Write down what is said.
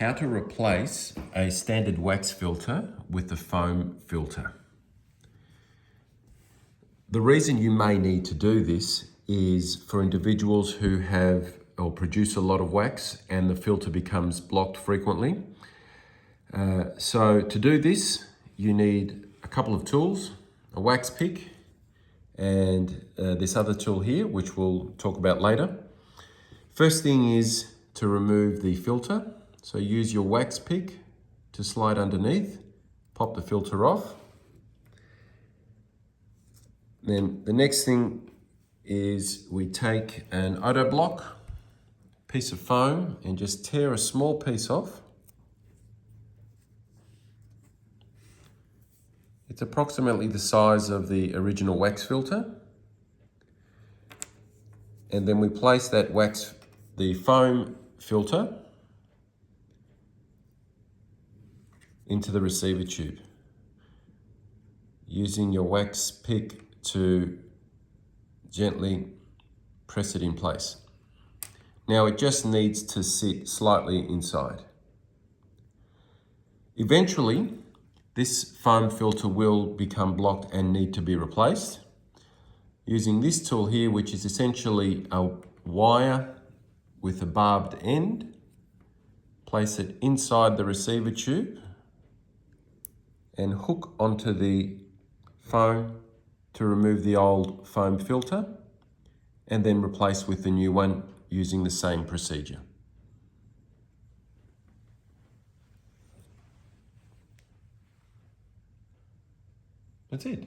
How to replace a standard wax filter with a foam filter. The reason you may need to do this is for individuals who have or produce a lot of wax and the filter becomes blocked frequently. So to do this, you need a couple of tools, a wax pick, and this other tool here, which we'll talk about later. First thing is to remove the filter. So use your wax pick to slide underneath, pop the filter off. Then the next thing is we take an Odo block, piece of foam, and just tear a small piece off. It's approximately the size of the original wax filter. And then we place the foam filter into the receiver tube, using your wax pick to gently press it in place. Now it just needs to sit slightly inside. Eventually, this foam filter will become blocked and need to be replaced. Using this tool here, which is essentially a wire with a barbed end, place it inside the receiver tube and hook onto the foam to remove the old foam filter, and then replace with the new one using the same procedure. That's it.